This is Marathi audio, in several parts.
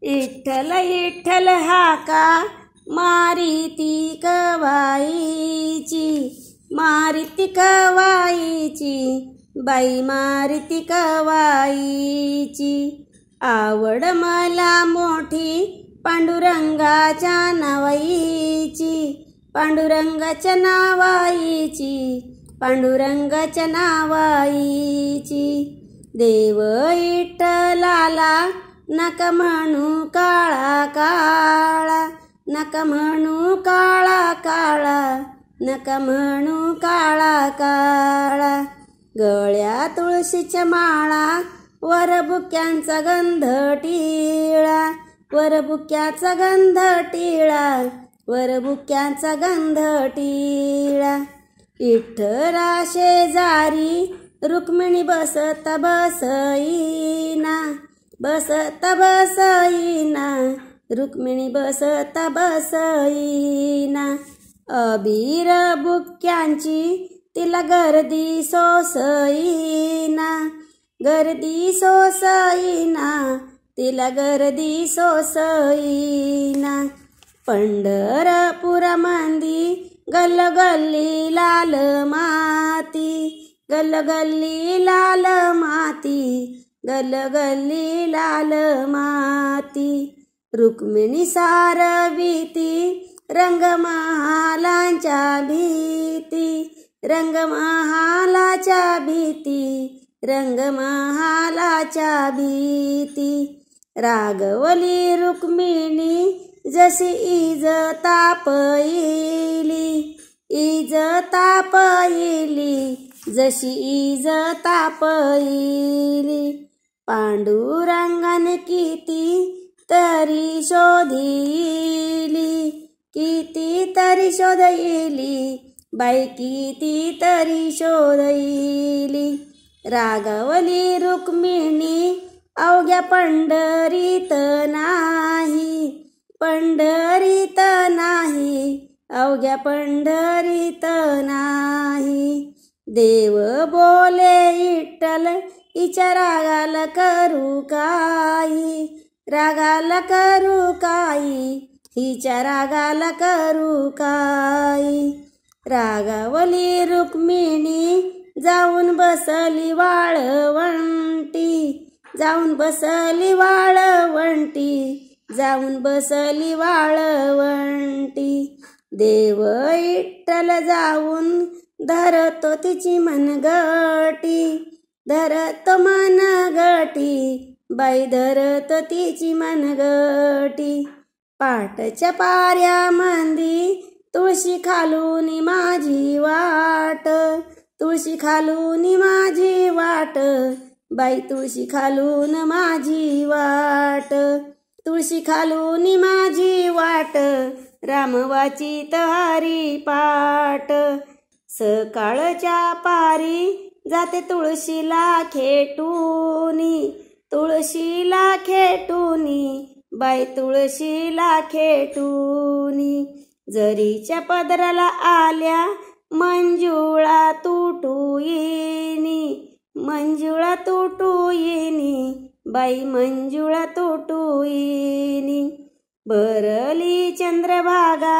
इठ्ठल इठ्ठल हाका मारिती कवाईची, मारिती कवाईची, बाई मारिती कवाईची। आवड मला मोठी पांडुरंगाच्या नावाईची, पांडुरंगाच्या नावाईची, पांडुरंगाच्या नावाईची। देव इठ्ठलाला नका म्हणू काळा काळा, नका म्हणू काळा काळा, नका म्हणू काळा काळा। गळ्या तुळशीच्या माळा, वर बुक्यांचा गंध टिळा, वर बुक्याचा गंध टिळा, वर बुक्याचा गंध टिळा। इठ्ठला शेजारी रुक्मिणी बसत बसईना, बसत बसईना, रुक्मिणी बसत बसईना। अबीर बुक्यांची तिला गर्दी सोसईना, गर्दी सोसईना, तिला गर्दी सोसईना। पंढरपुरामंदी गल्लोगल्ली लाल माती, गल्लोगल्ली लाल माती, गल्लोगल्ली लाल माती। रुक्मिणी सारविती रंगमहालांच्या भीती, रंगमहालाच्या भीती, रंगमहालाच्या भीती। रागवली रुक्मिणी जशी इज तापईली, इज तापईली, जशी इज तापईली। पांडुरंगाने किती तरी शोधिली, किती तरी शोधईली, बाई किती तरी शोधईली। रागवली रुक्मिणी अवघ्या पंढरीत नाही, पंढरीत नाही, अवघ्या पंढरीत नाही। देव बोले इठ्ठल हिच्या रागाला करू काही, रागाला करू काही, हिच्या रागाला करू काही। रागावली रुक्मिणी जाऊन बसली वाळवंटी, जाऊन बसली वाळवंटी, जाऊन बसली वाळवंटी। देव इठ्ठल जाऊन धरतो तिची मनगटी, धरतो मनगटी, बाई धरतो तिची मनगटी। पाटच्या पाऱ्यामंदी तुळशी खालून माझी वाट, तुळशी खालून माझी वाट, बाई तुळशी खालून माझी वाट, तुळशी खालून माझी वाट। राम वाचित हरी पाट, सकाळच्या पारी जाते तुळशीला खेटूनी, तुळशीला खेटूनी, बाई तुळशीला खेटूनी। जरीच्या पदराला आल्या मंजुळा तुटू येनी, मंजुळा तुटू येनी, बाई मंजुळा तुटू येनी। भरली चंद्रभागा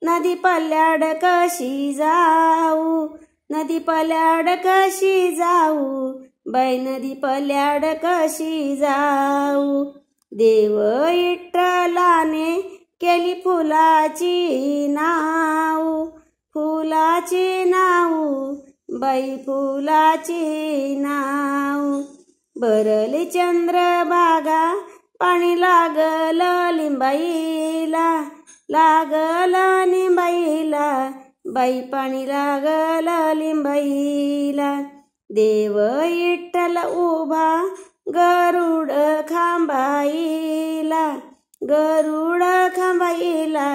नदी पल्याड कशी जाऊ, नदी पल्याड कशी जाऊ, बाई नदी पल्याड कशी जाऊ। देव इठ्ठलाने केली फुलाची नाव, फुलाची नाव, बाई फुलाची नाव। भरली चंद्रभागा पाणी लागल लिंबाईला, लागल लिंबाईला, बाई पाणी लागल लिंबाईला। देव इठ्ठल उभा गरुड खांबाईला, गरुड खांबाईला,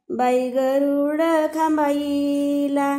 बाई गरुड खांबाईला।